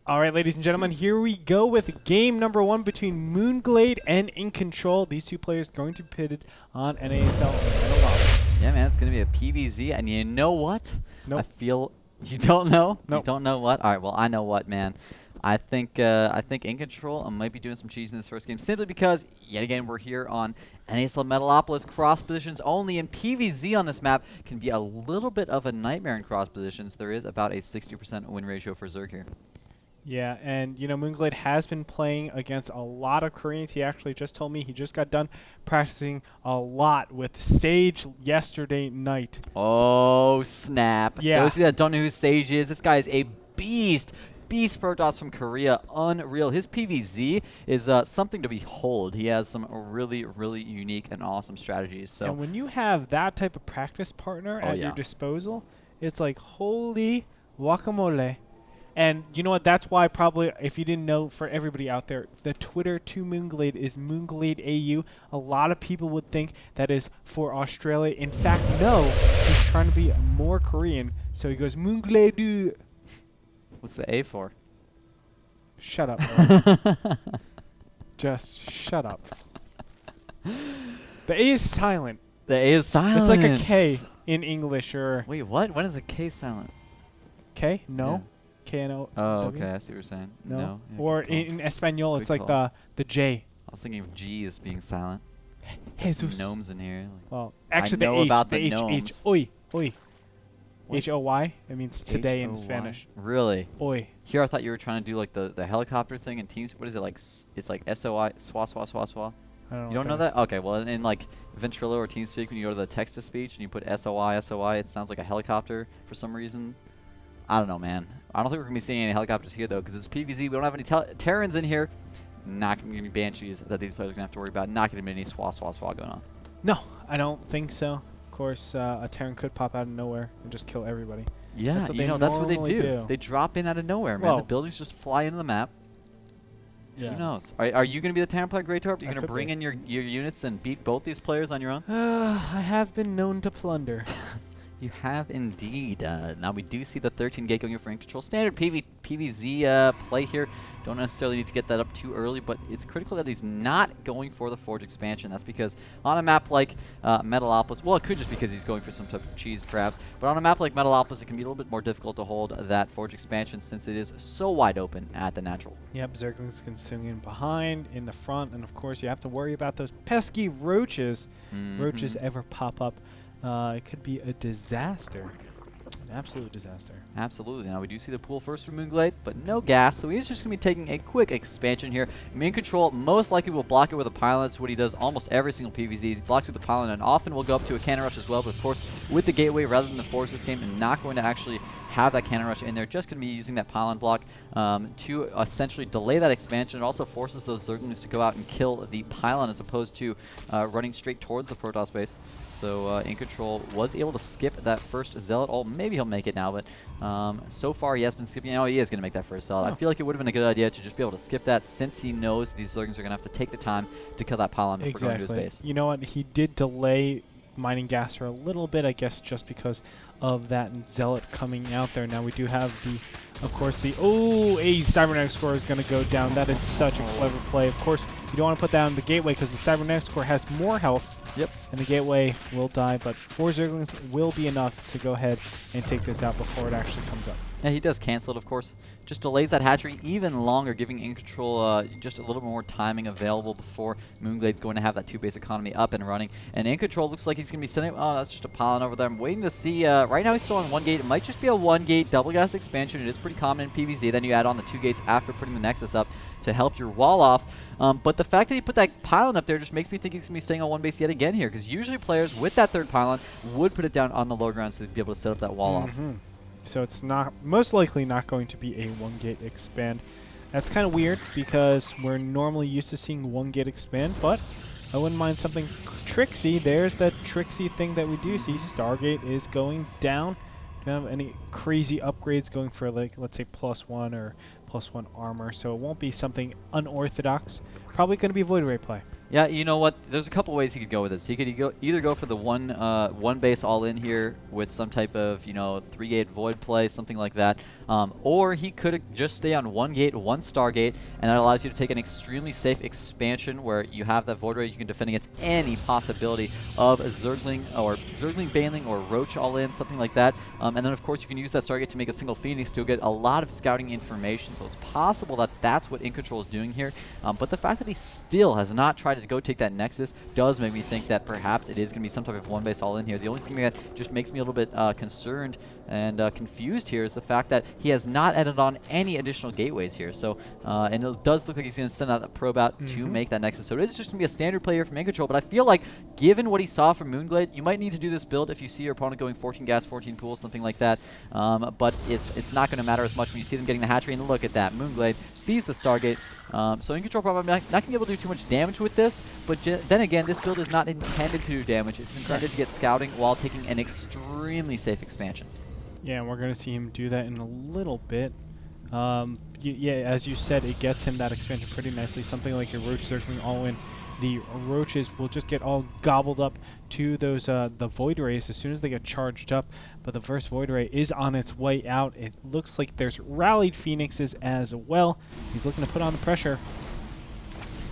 All right, ladies and gentlemen, here we go with game number 1 between Moonglade and InControl. These two players going to be pitted on NASL Metalopolis. Yeah, man, it's going to be a PvZ, and you know what? Nope. I feel you don't know? Nope. You don't know what? All right, well, I know what, man. I think InControl might be doing some cheese in this first game simply because, yet again, we're here on NASL Metalopolis. Cross positions only, and PvZ on this map can be a little bit of a nightmare in cross positions. There is about a 60% win ratio for Zerg here. Yeah, and, you know, Moonglade has been playing against a lot of Koreans. He actually just told me he just got done practicing a lot with Sage yesterday night. Oh, snap. Yeah. Those of you that don't know who Sage is, this guy is a beast. Beast Protoss from Korea. Unreal. His PvZ is something to behold. He has some really, really unique and awesome strategies. So. And when you have that type of practice partner at your disposal, it's like, holy guacamole. And you know what? That's why probably, if you didn't know, for everybody out there, the Twitter to Moonglade is Moonglade AU. A lot of people would think that is for Australia. In fact, no. He's trying to be more Korean, so he goes Moonglade. What's the A for? Shut up, bro. Just shut up. The A is silent. The A is silent. It's like a K in English, or... Wait, what? When is a K silent? K? No. Yeah. K-N-O. Oh, okay. I see what you're saying. No. Yeah, Or in Espanol, it's like the J. I was thinking of G as being silent. Jesus. Gnomes in here. Like Well, actually, I know the H. about The the H. gnomes. Oi. Oi. What? H-O-Y. It means today in H-O-Y? Spanish. Really? Oi. Here I thought you were trying to do like the helicopter thing in Teams. What is it like? It's like SOI, swa, swa, swa, swa. I don't know. You don't know that? Okay, well, in like Ventrilo or TeamSpeak, when you go to the text-to-speech and you put SOI, SOI, it sounds like a helicopter for some reason. I don't know, man. I don't think we're going to be seeing any helicopters here, though, because it's PvZ. We don't have any Terrans in here. Not going to be Banshees that these players are going to have to worry about. Not going to be any swa, swa, swa going on. No, I don't think so. Of course, a Terran could pop out of nowhere and just kill everybody. Yeah, that's you know, that's what they normally do. They drop in out of nowhere, man. Well, the buildings just fly into the map. Yeah. Who knows? Are you going to be the Terran player, Grey Torp? Are you I going to could bring be. in your units and beat both these players on your own? I have been known to plunder. You have indeed. Now we do see the 13 gate going for InControl. Standard PvZ play here. Don't necessarily need to get that up too early, but it's critical that he's not going for the Forge expansion. That's because on a map like Metalopolis, well, it could just because he's going for some type of cheese perhaps, but on a map like Metalopolis, it can be a little bit more difficult to hold that Forge expansion since it is so wide open at the natural. Yep, Zerglings can swing in behind, in the front, and of course you have to worry about those pesky roaches. Roaches ever pop up. It could be a disaster. An absolute disaster. Absolutely. Now we do see the pool first from Moonglade, but no gas, so he's just going to be taking a quick expansion here. InControl most likely will block it with a pylon. That's what he does almost every single PvZ. He blocks with the pylon and often will go up to a cannon rush as well, but of course with the gateway rather than the force this game, and not going to actually have that cannon rush in there. Just going to be using that pylon block to essentially delay that expansion. It also forces those Zerglings to go out and kill the pylon as opposed to running straight towards the Protoss base. So InControl was able to skip that first Zealot. Oh, maybe he'll make it now, but so far he has been skipping. Oh, he is going to make that first Zealot. I feel like it would have been a good idea to just be able to skip that since he knows these Zerglings are going to have to take the time to kill that pylon before going to his base. You know what? He did delay mining gas for a little bit, I guess, just because of that Zealot coming out there. Now we do have the, of course, the, a Cybernetics core is going to go down. That is such a clever play. Of course, you don't want to put that on the gateway because the Cybernetics core has more health. Yep. And the gateway will die, but 4 Zerglings will be enough to go ahead and take this out before it actually comes up. Yeah, he does cancel it, of course. Just delays that hatchery even longer, giving InControl just a little more timing available before Moonglade's going to have that 2-base economy up and running. And InControl looks like he's going to be sending... Oh, that's just a pylon over there. I'm waiting to see... right now he's still on 1 gate. It might just be a 1-gate double gas expansion. It is pretty common in PvZ. Then you add on the 2 gates after putting the Nexus up to help your wall off. But the fact that he put that pylon up there just makes me think he's going to be staying on 1 base yet again here, because usually players with that 3rd pylon would put it down on the low ground so they'd be able to set up that wall off. So it's not most likely not going to be a 1-gate expand. That's kind of weird because we're normally used to seeing 1-gate expand, but I wouldn't mind something tricksy. There's that tricksy thing that we do see. Stargate is going down. Don't have any crazy upgrades going for, like, let's say +1 or +1 armor, so it won't be something unorthodox. Probably going to be Void Ray play. Yeah, you know what? There's a couple ways he could go with this. He could either go for the one base all in here with some type of 3-gate void play, something like that, or he could just stay on 1 gate, 1 Stargate, and that allows you to take an extremely safe expansion where you have that void ray. You can defend against any possibility of a Zergling or Baneling or Roach all in, something like that. And then of course you can use that Stargate to make a single Phoenix to get a lot of scouting information. So it's possible that that's what InControl is doing here. But the fact that he still has not tried to go take that Nexus does make me think that perhaps it is going to be some type of one base all in here. The only thing that just makes me a little bit concerned and confused here is the fact that he has not added on any additional gateways here. So, and it does look like he's going to send out the probe out to make that Nexus. So it is just going to be a standard player from InControl, but I feel like given what he saw from Moonglade, you might need to do this build if you see your opponent going 14 gas, 14 pools, something like that. But it's not going to matter as much when you see them getting the hatchery. And look at that, Moonglade sees the Stargate. So InControl probably not going to be able to do too much damage with this, but then again, this build is not intended to do damage. It's intended to get scouting while taking an extremely safe expansion. Yeah, and we're going to see him do that in a little bit. Yeah, as you said, it gets him that expansion pretty nicely. Something like your Roach Zergling all in. The Roaches will just get all gobbled up to those the Void Rays as soon as they get charged up. But the first Void Ray is on its way out. It looks like there's rallied Phoenixes as well. He's looking to put on the pressure.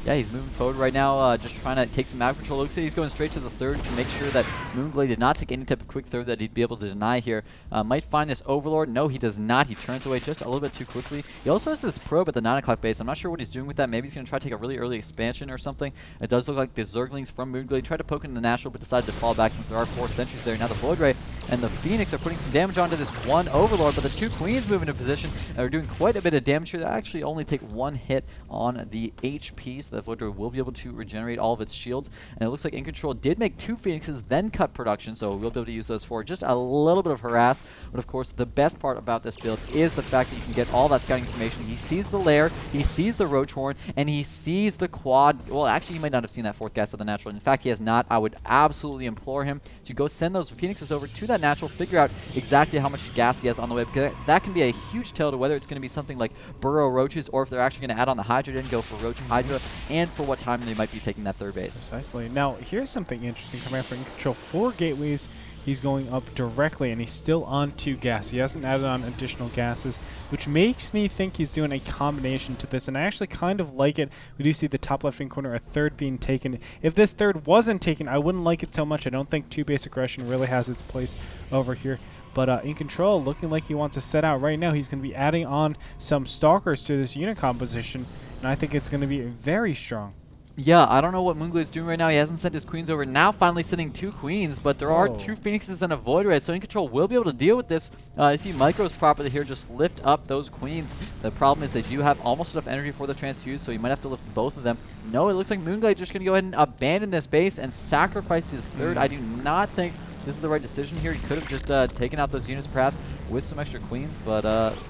Yeah, he's moving forward right now, just trying to take some map control. Looks like he's going straight to the third to make sure that Moonglade did not take any type of quick third that he'd be able to deny here. Might find this Overlord. No, he does not. He turns away just a little bit too quickly. He also has this probe at the 9 o'clock base. I'm not sure what he's doing with that. Maybe he's going to try to take a really early expansion or something. It does look like the Zerglings from Moonglade tried to poke into the National, but decided to fall back since there are 4 sentries there. Now the Void Ray and the Phoenix are putting some damage onto this one Overlord, but the 2 Queens move into position and are doing quite a bit of damage here. They actually only take 1 hit on the HP, so the Void Ray will be able to regenerate all of its shields. And it looks like InControl did make 2 Phoenixes, then cut production, so we'll be able to use those for just a little bit of harass. But of course, the best part about this build is the fact that you can get all that scouting information. He sees the lair, he sees the Roach Horn, and he sees the quad. Well, actually, he might not have seen that 4th gas of the natural. In fact, he has not. I would absolutely implore him to go send those Phoenixes over to that natural, figure out exactly how much gas he has on the way, because that can be a huge tell to whether it's going to be something like Burrow Roaches, or if they're actually going to add on the Hydra and go for Roach Hydra, and for what time they might be taking that 3rd base. Precisely. Now, here's something interesting coming out from InControl. 4 gateways, he's going up directly, and he's still on 2 gas. He hasn't added on additional gases, which makes me think he's doing a combination to this, and I actually kind of like it. We do see the top left-hand corner, a 3rd being taken. If this 3rd wasn't taken, I wouldn't like it so much. I don't think 2-base aggression really has its place over here. But InControl, looking like he wants to set out right now. He's going to be adding on some Stalkers to this unit composition, and I think it's going to be very strong. Yeah, I don't know what Moonglade's doing right now. He hasn't sent his Queens over. Now finally sending 2 Queens, but there are 2 Phoenixes and a Void Ray, so InControl will be able to deal with this if he micros properly here. Just lift up those Queens. The problem is they do have almost enough energy for the transfuse, so he might have to lift both of them. No, it looks like Moonglade just going to go ahead and abandon this base and sacrifice his 3rd. I do not think this is the right decision here. He could have just taken out those units perhaps with some extra Queens, but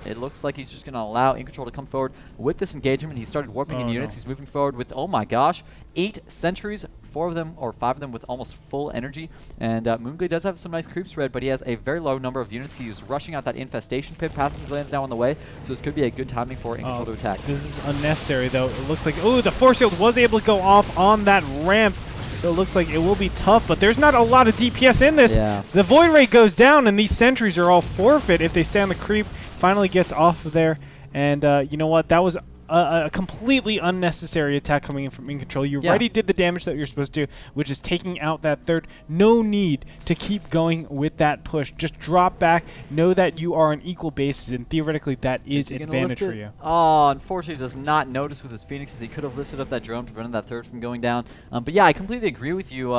it looks like he's just going to allow InControl to come forward with this engagement. He started warping in units. He's moving forward with, oh my gosh, 8 sentries, 4 of them or 5 of them with almost full energy. And Moonglade does have some nice creep spread, but he has a very low number of units. He's rushing out that infestation pit. Passing Gland's now on the way, so this could be a good timing for InControl to attack. This is unnecessary, though. It looks like, oh, the Force Field was able to go off on that ramp. So it looks like it will be tough, but there's not a lot of DPS in this. Yeah. The Void Ray goes down, and these sentries are all forfeit if they stay on the creep. Finally gets off of there. And you know what? That was a completely unnecessary attack coming in from InControl. You already did the damage that you're supposed to do, which is taking out that 3rd. No need to keep going with that push. Just drop back. Know that you are on equal bases, and theoretically that is advantage for you. Oh, unfortunately he does not notice with his Phoenixes. He could have lifted up that drone, prevented that 3rd from going down. But yeah, I completely agree with you.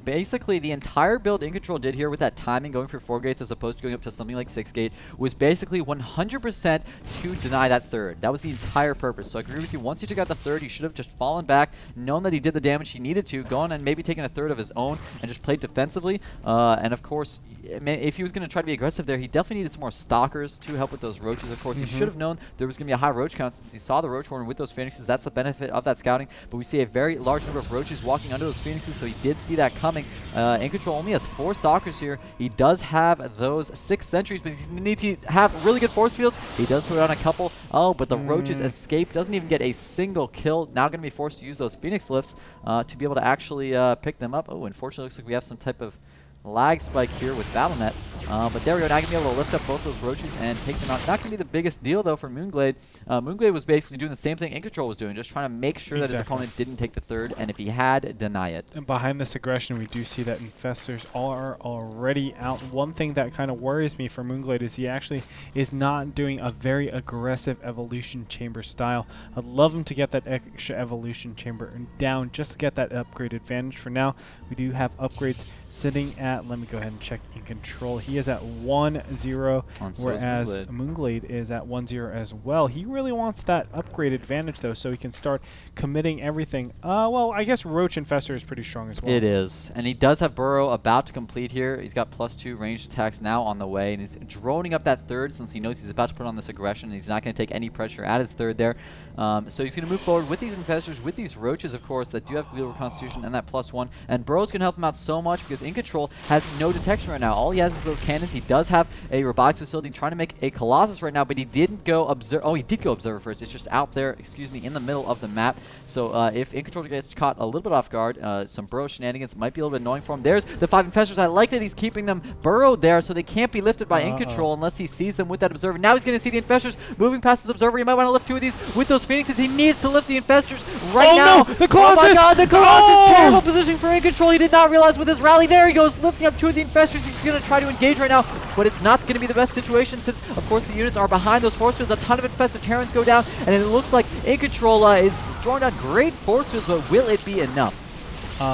Basically, the entire build InControl did here with that timing, going for 4 gates as opposed to going up to something like 6 gate, was basically 100% to deny that 3rd. That was the entire purpose. So I agree with you. Once he took out the 3rd, he should have just fallen back, known that he did the damage he needed to, gone and maybe taken a 3rd of his own and just played defensively. And of course, if he was going to try to be aggressive there, he definitely needed some more Stalkers to help with those Roaches. Of course, he should have known there was going to be a high Roach count since he saw the Roach Horn with those Phoenixes. That's the benefit of that scouting. But we see a very large number of Roaches walking under those Phoenixes, so he did see that coming. InControl only has 4 Stalkers here. He does have those 6 sentries, but he needs to have really good force fields. He does put on a couple. Oh, but the Roaches escape doesn't even get a single kill. Now going to be forced to use those Phoenix lifts to be able to actually pick them up. Oh, unfortunately, looks like we have some type of lag spike here with Battle.net. But there we go. Now going to be able to lift up both those roaches and take them out. Not going to be the biggest deal, though, for Moonglade. Moonglade was basically doing the same thing InControl was doing, just trying to make sure that his opponent didn't take the third, and if he had, deny it. And behind this aggression, we do see that Infestors are already out. One thing that kind of worries me for Moonglade is he actually is not doing a very aggressive evolution chamber style. I'd love him to get that extra evolution chamber down just to get that upgrade advantage. For now, we do have upgrades sitting at, let me go ahead and check InControl. He is at 1-0, whereas Moonglade is at 1-0 as well. He really wants that upgrade advantage, though, so he can start committing everything. Well, I guess Roach Infestor is pretty strong as well. It is. And he does have Burrow about to complete here. He's got +2 ranged attacks now on the way, and he's droning up that third since he knows he's about to put on this aggression, and he's not going to take any pressure at his third there. So he's going to move forward with these Infestors, with these Roaches, of course, that do have Gleal Constitution and that +1. And Burrow's going to help him out so much because InControl has no detection right now. All he has is those cannons. He does have a robotics facility trying to make a Colossus right now, but he didn't go Observer. Oh, he did go Observer first. It's just out there, in the middle of the map. So if InControl gets caught a little bit off guard, some Burrow shenanigans might be a little bit annoying for him. There's the 5 Infestors. I like that he's keeping them burrowed there so they can't be lifted by InControl unless he sees them with that Observer. Now he's going to see the Infestors moving past his Observer. He might want to lift 2 of these with those Phoenixes. He needs to lift the Infestors right now. No, the Colossus! Oh my god, the Colossus! Terrible positioning for InControl. He did not realize with his rally. There he goes, lifting up 2 of the Infestors. He's going to try to engage right now, but it's not going to be the best situation since, of course, the units are behind those force fields. A ton of Infested Terrans go down, and it looks like InControl is throwing down great force fields, but will it be enough?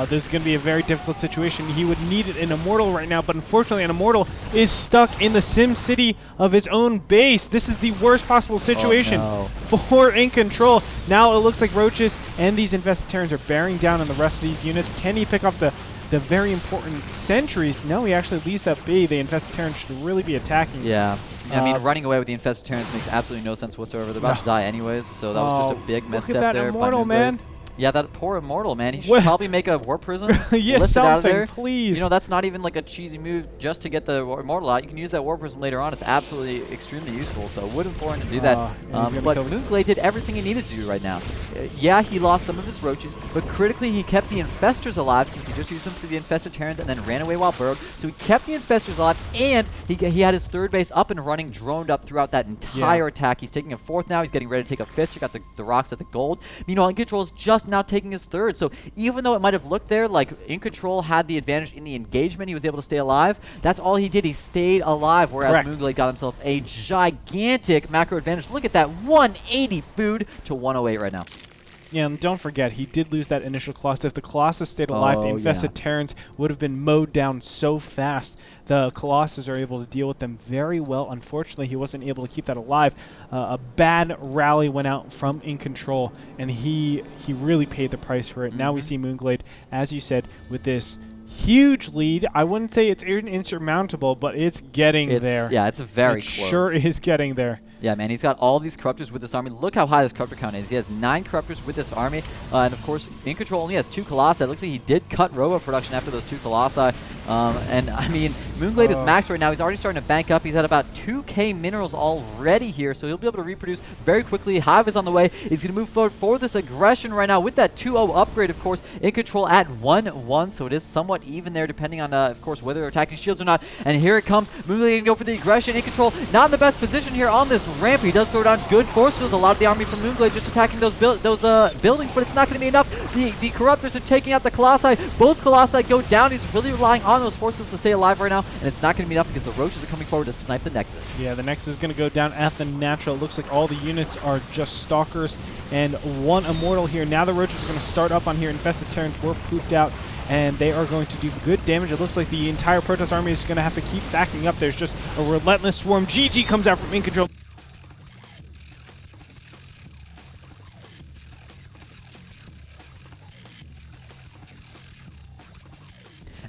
This is going to be a very difficult situation. He would need an Immortal right now, but unfortunately an Immortal is stuck in the Sim City of his own base. This is the worst possible situation for InControl. Now it looks like Roaches and these Infested Terrans are bearing down on the rest of these units. Can he pick up the very important sentries? No, he actually leaves that be. The Infested Terrans should really be attacking. Yeah. I mean, running away with the Infested Terrans makes absolutely no sense whatsoever. They're about to die anyways, so that was just a big misstep there. Look at that Immortal, man. Yeah, that poor Immortal, man. He should probably make a Warp Prism. Yes, something, please. You know, that's not even like a cheesy move just to get the Immortal out. You can use that Warp Prism later on. It's absolutely extremely useful, so would implore him to do that. But Moonglade did everything he needed to do right now. Yeah, he lost some of his Roaches, but critically he kept the Infestors alive since he just used them for the Infested Terrans and then ran away while burrowed. So he kept the Infestors alive, and he had his third base up and running, droned up throughout that entire attack. He's taking a 4th now. He's getting ready to take a 5th. Check out the rocks at the gold. Meanwhile, InControl is just now taking his 3rd. So even though it might have looked there like InControl had the advantage in the engagement, he was able to stay alive. That's all he did. He stayed alive, whereas Moonglade got himself a gigantic macro advantage. Look at that, 180 food to 108 right now. Yeah, and don't forget, he did lose that initial Colossus. If the Colossus stayed alive, the Infested Terrans would have been mowed down so fast. The Colossus are able to deal with them very well. Unfortunately, he wasn't able to keep that alive. A bad rally went out from InControl, and he really paid the price for it. Now we see Moonglade, as you said, with this huge lead. I wouldn't say it's insurmountable, but it's getting there. Yeah, it's very close. Sure is getting there. Yeah, man, he's got all these Corruptors with this army. Look how high this Corruptor count is. He has 9 Corruptors with this army. And, of course, InControl only has 2 Colossi. It looks like he did cut Robo production after those 2 Colossi. And, I mean, Moonglade is maxed right now. He's already starting to bank up. He's at about 2k minerals already here, so he'll be able to reproduce very quickly. Hive is on the way. He's going to move forward for this aggression right now with that 2-0 upgrade, of course. InControl at 1-1, so it is somewhat even there depending on, of course, whether they're attacking shields or not. And here it comes. Moonglade can go for the aggression. InControl not in the best position here on this ramp. He does throw down good force fields. A lot of the army from Moonglade just attacking those buildings, but it's not going to be enough. The Corruptors are taking out the Colossi. Both Colossi go down. He's really relying on those force fields to stay alive right now, and it's not going to be enough because the Roaches are coming forward to snipe the Nexus. Yeah, the Nexus is going to go down at the natural. It looks like all the units are just Stalkers and 1 Immortal here. Now the Roaches are going to start up on here. Infested Terrans were pooped out, and they are going to do good damage. It looks like the entire Protoss army is going to have to keep backing up. There's just a relentless swarm. GG comes out from InControl.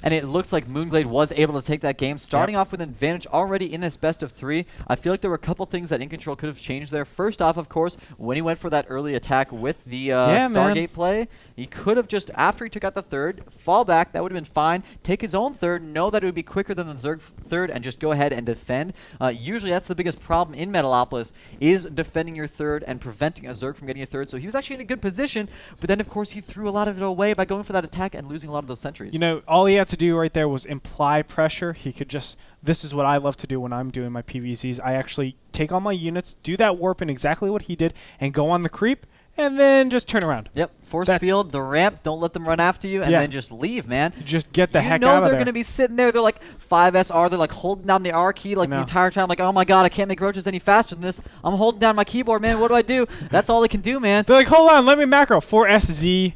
And it looks like Moonglade was able to take that game, starting off with an advantage already in this best of 3. I feel like there were a couple things that InControl could have changed there. First off, of course, when he went for that early attack with the Stargate play, he could have just, after he took out the third, fall back. That would have been fine. Take his own third, know that it would be quicker than the Zerg third, and just go ahead and defend. Usually that's the biggest problem in Metalopolis, is defending your third and preventing a Zerg from getting a third. So he was actually in a good position, but then, of course, he threw a lot of it away by going for that attack and losing a lot of those sentries. You know, all he had to do right there was imply pressure. He could just, this is what I love to do when I'm doing my PvZs. I actually take all my units, do that warp in exactly what he did, and go on the creep, and then just turn around. Yep. Force field, the ramp, don't let them run after you, and then just leave, man. Just get the heck out of there. You know they're going to be sitting there. They're like 5SR. They're like holding down the R key like the entire time. Like, oh my god, I can't make roaches any faster than this. I'm holding down my keyboard, man. What do I do? That's all they can do, man. They're like, hold on, let me macro. 4SZ.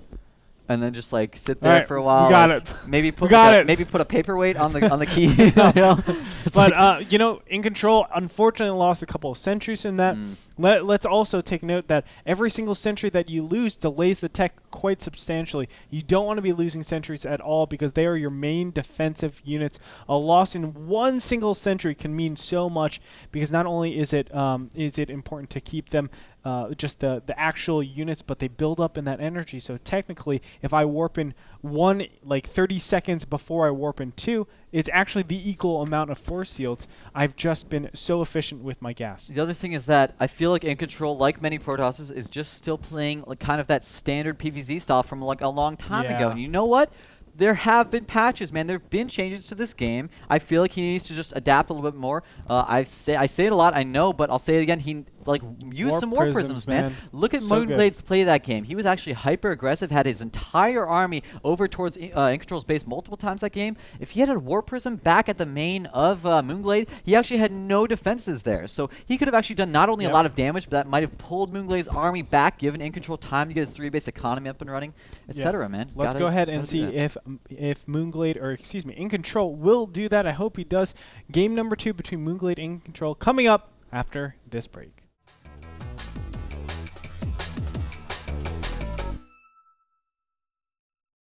And then just like sit there for a while. We got it. Maybe put maybe put a paperweight on the key. But you know, InControl unfortunately lost a couple of sentries in that. Let's also take note that every single sentry that you lose delays the tech quite substantially. You don't want to be losing sentries at all because they are your main defensive units. A loss in one single sentry can mean so much because not only is it important to keep them just the actual units, but they build up in that energy. So technically, if I warp in one like 30 seconds before I warp in 2, it's actually the equal amount of force fields. I've just been so efficient with my gas. The other thing is that I feel like InControl, like many Protosses, is just still playing like kind of that standard PvZ style from like a long time ago. And you know what? There have been patches, man. There have been changes to this game. I feel like he needs to just adapt a little bit more. I say it a lot, I know, but I'll say it again. He use some more prisms, man. Look at Moonglade's play that game. He was actually hyper aggressive, had his entire army over towards InControl's base multiple times that game. If he had a war prism back at the main of Moonglade, he actually had no defenses there. So he could have actually done not only a lot of damage, but that might have pulled Moonglade's army back, given InControl time to get his 3-base economy up and running, etc. Man, let's go ahead and see if Moonglade, or excuse me, InControl will do that. I hope he does. Game number 2 between Moonglade and InControl coming up after this break.